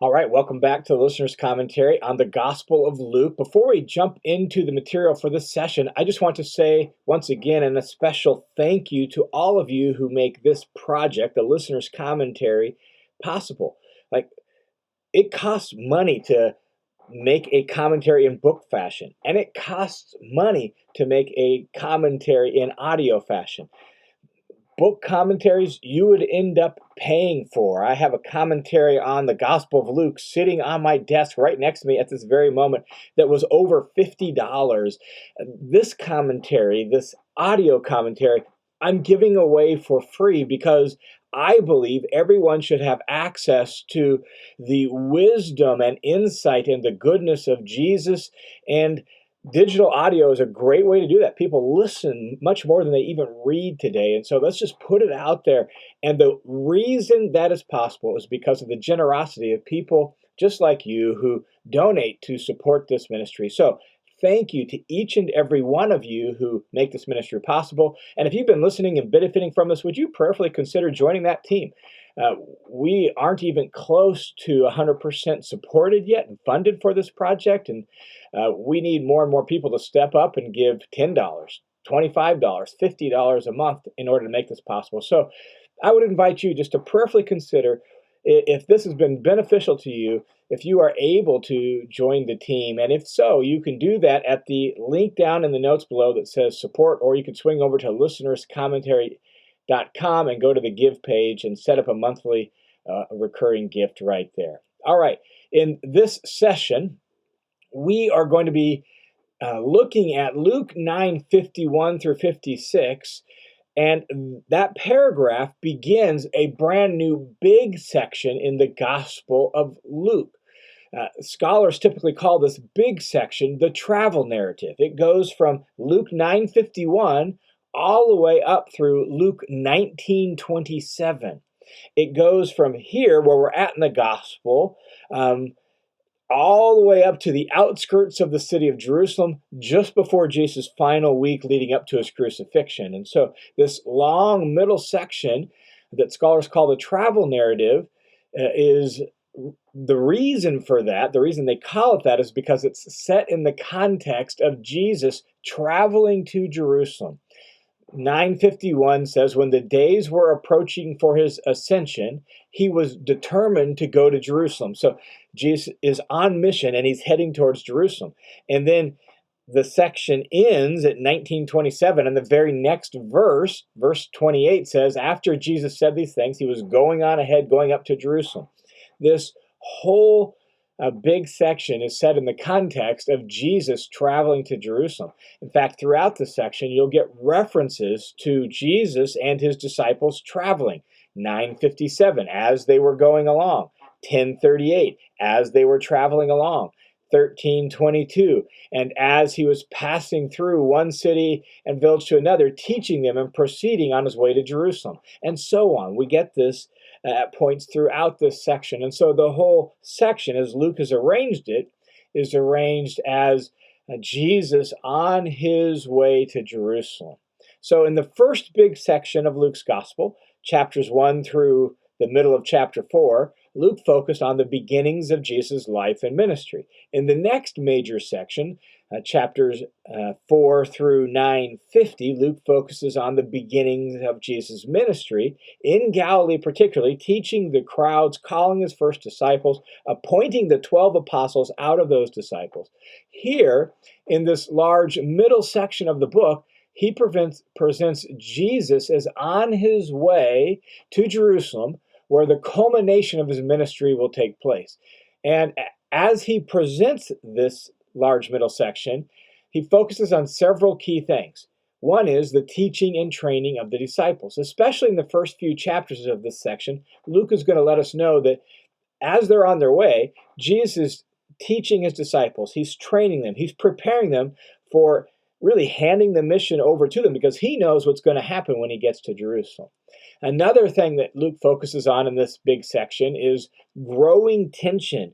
All right, welcome back to the listener's commentary on the Gospel of Luke. Before we jump into the material for this session, I just want to say once again and a special thank you to all of you who make this project, the listener's commentary, possible. Like, it costs money to make a commentary in book fashion, and it costs money to make a commentary in audio fashion. Book commentaries you would end up paying for. I have a commentary on the Gospel of Luke sitting on my desk right next to me at this very moment that was over $50. This commentary, this audio commentary, I'm giving away for free because I believe everyone should have access to the wisdom and insight and the goodness of Jesus, and digital audio is a great way to do that. People listen much more than they even read today. And so let's just put it out there. And the reason that is possible is because of the generosity of people just like you who donate to support this ministry. So thank you to each and every one of you who make this ministry possible. And if you've been listening and benefiting from this, would you prayerfully consider joining that team? We aren't even close to 100% supported yet and funded for this project. And we need more and more people to step up and give $10, $25, $50 a month in order to make this possible. So I would invite you just to prayerfully consider if this has been beneficial to you, if you are able to join the team. And if so, you can do that at the link down in the notes below that says support, or you can swing over to listenerscommentary.com and go to the give page and set up a monthly recurring gift right there. All right, in this session, we are going to be looking at Luke 9:51 through 56, and that paragraph begins a brand new big section in the Gospel of Luke. Scholars typically call this big section the travel narrative. It goes from Luke 9:51 all the way up through Luke 19:27. It goes from here, where we're at in the Gospel, all the way up to the outskirts of the city of Jerusalem, just before Jesus' final week leading up to his crucifixion. And so this long middle section that scholars call the travel narrative is the reason for that. The reason they call it that is because it's set in the context of Jesus traveling to Jerusalem. 9:51 says, when the days were approaching for his ascension, he was determined to go to Jerusalem. So Jesus is on mission and he's heading towards Jerusalem. And then the section ends at 19:27, and the very next verse, verse 28, says, after Jesus said these things, he was going on ahead, going up to Jerusalem. This whole big section is set in the context of Jesus traveling to Jerusalem. In fact, throughout the section, you'll get references to Jesus and his disciples traveling. 9:57, as they were going along. 10:38, as they were traveling along. 13:22, and as he was passing through one city and village to another, teaching them and proceeding on his way to Jerusalem, and so on. We get this at points throughout this section. And so the whole section, as Luke has arranged it, is arranged as Jesus on his way to Jerusalem. So in the first big section of Luke's gospel, chapters 1 through the middle of chapter 4, Luke focused on the beginnings of Jesus' life and ministry. In the next major section, chapters 4 through 9:50, Luke focuses on the beginnings of Jesus' ministry in Galilee, particularly teaching the crowds, calling his first disciples, appointing the 12 apostles out of those disciples. Here, in this large middle section of the book, he presents Jesus as on his way to Jerusalem, where the culmination of his ministry will take place. And as he presents this large middle section, he focuses on several key things. One is the teaching and training of the disciples. Especially in the first few chapters of this section, Luke is going to let us know that as they're on their way, Jesus is teaching his disciples. He's training them. He's preparing them for really handing the mission over to them, because he knows what's going to happen when he gets to Jerusalem. Another thing that Luke focuses on in this big section is growing tension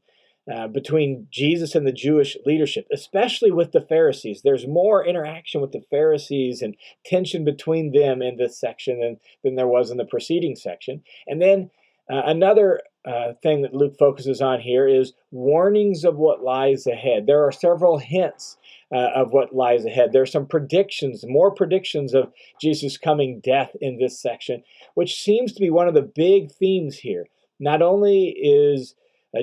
between Jesus and the Jewish leadership, especially with the Pharisees. There's more interaction with the Pharisees and tension between them in this section than there was in the preceding section. And then another thing that Luke focuses on here is warnings of what lies ahead. There are several hints of what lies ahead. There are some predictions, more predictions of Jesus' coming death in this section, which seems to be one of the big themes here. Not only is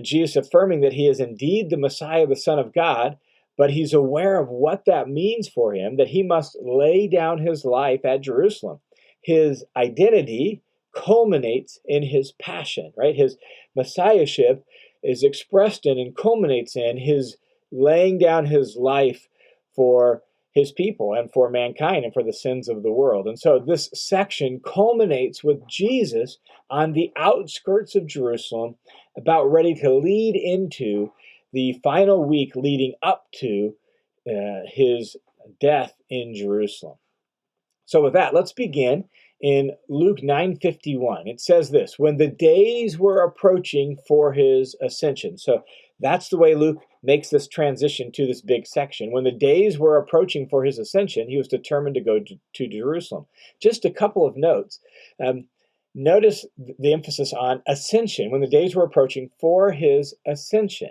Jesus affirming that he is indeed the Messiah, the Son of God, but he's aware of what that means for him, that he must lay down his life at Jerusalem. His identity culminates in his passion, right? His messiahship is expressed in and culminates in his laying down his life for his people and for mankind and for the sins of the world. And so this section culminates with Jesus on the outskirts of Jerusalem, about ready to lead into the final week leading up to his death in Jerusalem. So with that, let's begin in Luke 9:51. It says this: when the days were approaching for his ascension. So that's the way Luke makes this transition to this big section. When the days were approaching for his ascension, he was determined to go to Jerusalem. Just a couple of notes. Notice the emphasis on ascension, when the days were approaching for his ascension.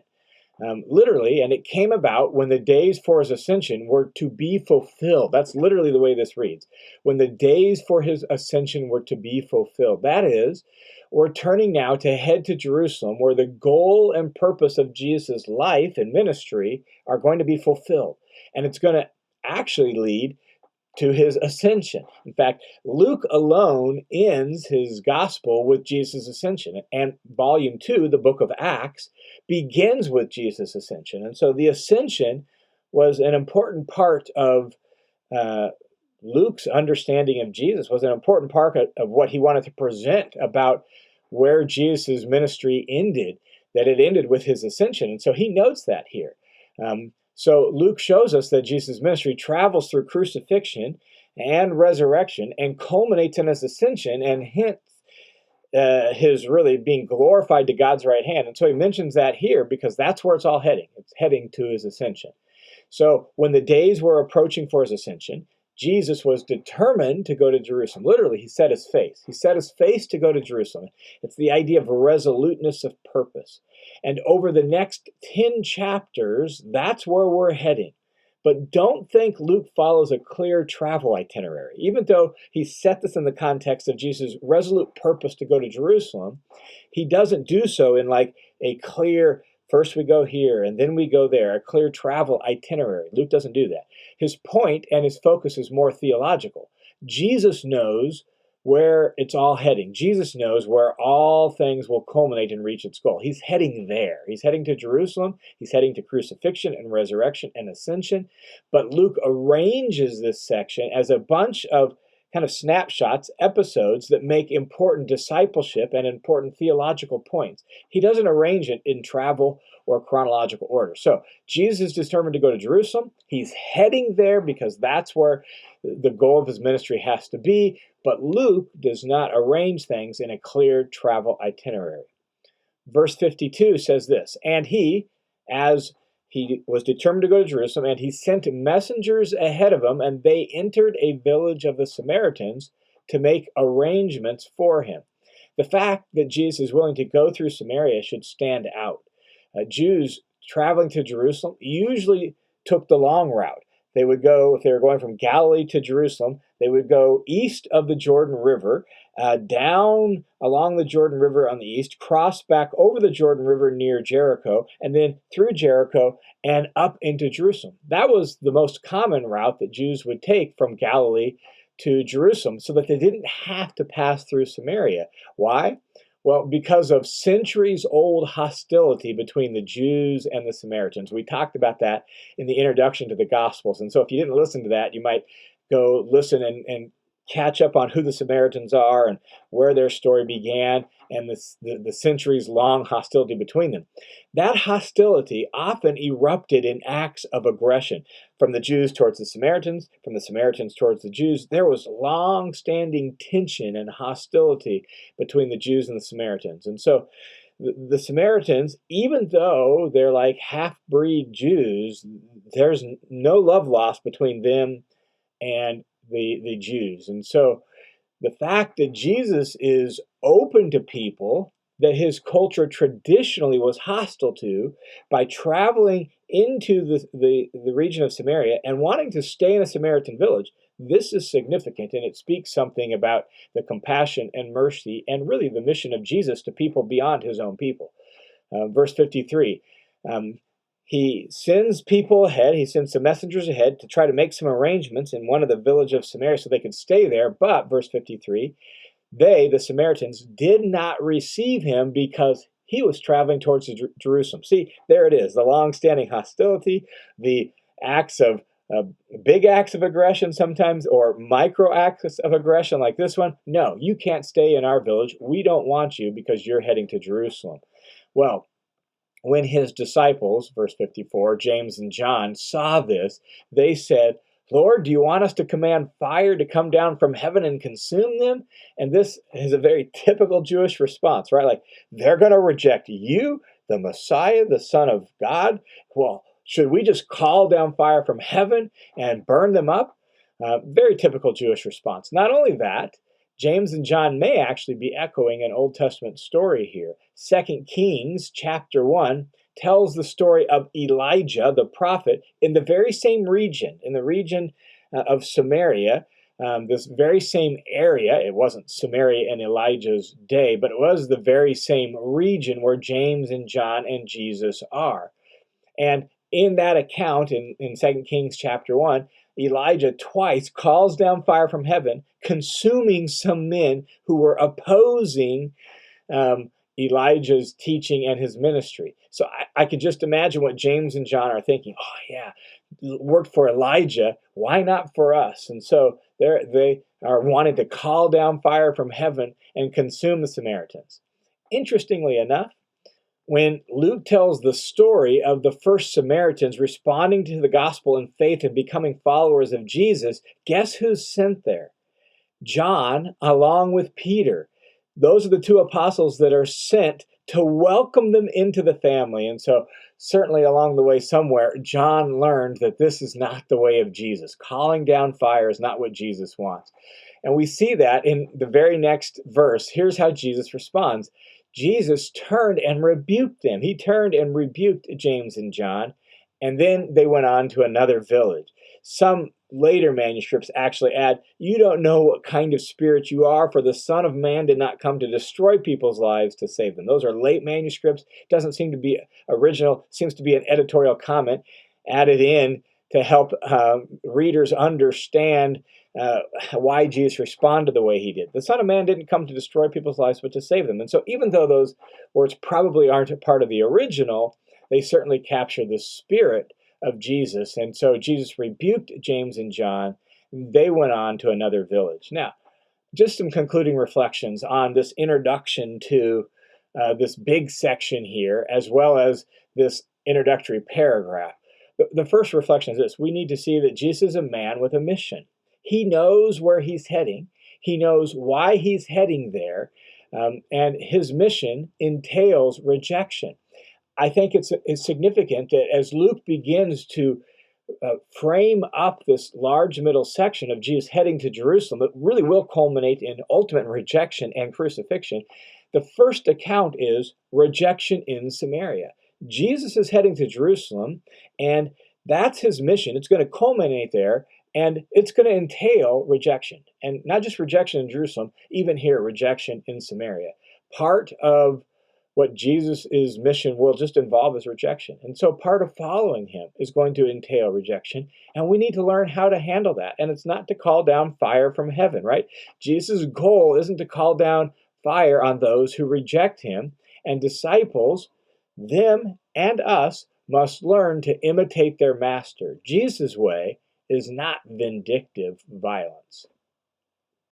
Literally, and it came about when the days for his ascension were to be fulfilled. That's literally the way this reads. When the days for his ascension were to be fulfilled. That is, we're turning now to head to Jerusalem, where the goal and purpose of Jesus' life and ministry are going to be fulfilled. And it's going to actually lead to his ascension. In fact, Luke alone ends his gospel with Jesus' ascension. And volume 2, the book of Acts, begins with Jesus' ascension. And so the ascension was an important part of Luke's understanding of Jesus, was an important part of what he wanted to present about where Jesus' ministry ended, that it ended with his ascension. And so he notes that here. So Luke shows us that Jesus' ministry travels through crucifixion and resurrection and culminates in his ascension, and hence his really being glorified to God's right hand. And so he mentions that here because that's where it's all heading. It's heading to his ascension. So when the days were approaching for his ascension, Jesus was determined to go to Jerusalem. Literally, he set his face. He set his face to go to Jerusalem. It's the idea of resoluteness of purpose. And over the next 10 chapters, that's where we're heading. But don't think Luke follows a clear travel itinerary. Even though he set this in the context of Jesus' resolute purpose to go to Jerusalem, he doesn't do so in like a clear, first we go here and then we go there, a clear travel itinerary. Luke doesn't do that. His point and his focus is more theological. Jesus knows where it's all heading. Jesus knows where all things will culminate and reach its goal. He's heading there. He's heading to Jerusalem. He's heading to crucifixion and resurrection and ascension. But Luke arranges this section as a bunch of kind of snapshots, episodes that make important discipleship and important theological points. He doesn't arrange it in travel or chronological order. So Jesus is determined to go to Jerusalem. He's heading there because that's where the goal of his ministry has to be. But Luke does not arrange things in a clear travel itinerary. Verse 52 says this: and he, as he was determined to go to Jerusalem, and he sent messengers ahead of him, and they entered a village of the Samaritans to make arrangements for him. The fact that Jesus is willing to go through Samaria should stand out. Jews traveling to Jerusalem usually took the long route. They would go, if they were going from Galilee to Jerusalem, they would go east of the Jordan River, down along the Jordan River on the east, cross back over the Jordan River near Jericho, and then through Jericho and up into Jerusalem. That was the most common route that Jews would take from Galilee to Jerusalem, so that they didn't have to pass through Samaria. Why? Well, because of centuries-old hostility between the Jews and the Samaritans. We talked about that in the introduction to the Gospels. And so if you didn't listen to that, you might go listen and catch up on who the Samaritans are and where their story began and the centuries-long hostility between them. That hostility often erupted in acts of aggression from the Jews towards the Samaritans, from the Samaritans towards the Jews. There was long-standing tension and hostility between the Jews and the Samaritans. And so the Samaritans, even though they're like half-breed Jews, there's no love lost between them and the Jews. And so the fact that Jesus is open to people that his culture traditionally was hostile to by traveling into the region of Samaria and wanting to stay in a Samaritan village. This is significant, and it speaks something about the compassion and mercy and really the mission of Jesus to people beyond his own people. Verse 53, he sends people ahead. He sends some messengers ahead to try to make some arrangements in one of the village of Samaria so they could stay there. But, verse 53, they, the Samaritans, did not receive him because he was traveling towards Jerusalem. See, there it is, the long-standing hostility, the acts of big acts of aggression sometimes, or micro acts of aggression like this one. No, you can't stay in our village. We don't want you because you're heading to Jerusalem. Well, when his disciples, verse 54, James and John, saw this, they said, Lord, do you want us to command fire to come down from heaven and consume them? And this is a very typical Jewish response, right? Like, they're going to reject you, the Messiah, the Son of God. Well, should we just call down fire from heaven and burn them up? Very typical Jewish response. Not only that, James and John may actually be echoing an Old Testament story here. 2 Kings chapter 1 tells the story of Elijah, the prophet, in the very same region, in the region of Samaria, this very same area. It wasn't Samaria in Elijah's day, but it was the very same region where James and John and Jesus are. And in that account, in 2 Kings chapter 1, Elijah twice calls down fire from heaven, consuming some men who were opposing Elijah's teaching and his ministry. So I could just imagine what James and John are thinking. Oh, yeah, worked for Elijah. Why not for us? And so they are wanting to call down fire from heaven and consume the Samaritans. Interestingly enough, when Luke tells the story of the first Samaritans responding to the gospel in faith and becoming followers of Jesus, guess who's sent there? John, along with Peter. Those are the two apostles that are sent to welcome them into the family. And so certainly along the way somewhere, John learned that this is not the way of Jesus. Calling down fire is not what Jesus wants. And we see that in the very next verse. Here's how Jesus responds. Jesus turned and rebuked them. He turned and rebuked James and John, and then they went on to another village. Some later manuscripts actually add, you don't know what kind of spirit you are, for the Son of Man did not come to destroy people's lives, to save them. Those are late manuscripts. Doesn't seem to be original. Seems to be an editorial comment added in to help readers understand why Jesus responded the way he did. The Son of Man didn't come to destroy people's lives, but to save them. And so even though those words probably aren't a part of the original, they certainly capture the spirit of Jesus. And so Jesus rebuked James and John. They went on to another village. Now, just some concluding reflections on this introduction to this big section here, as well as this introductory paragraph. The first reflection is this. We need to see that Jesus is a man with a mission. He knows where he's heading. He knows why he's heading there. And his mission entails rejection. I think it's significant that as Luke begins to frame up this large middle section of Jesus heading to Jerusalem, that really will culminate in ultimate rejection and crucifixion. The first account is rejection in Samaria. Jesus is heading to Jerusalem, and that's his mission. It's going to culminate there, and it's going to entail rejection. And not just rejection in Jerusalem, even here, rejection in Samaria. Part of what Jesus' mission will just involve is rejection. And so part of following him is going to entail rejection, and we need to learn how to handle that. And it's not to call down fire from heaven, right? Jesus' goal isn't to call down fire on those who reject him, and disciples, them and us, must learn to imitate their master. Jesus' way is not vindictive violence.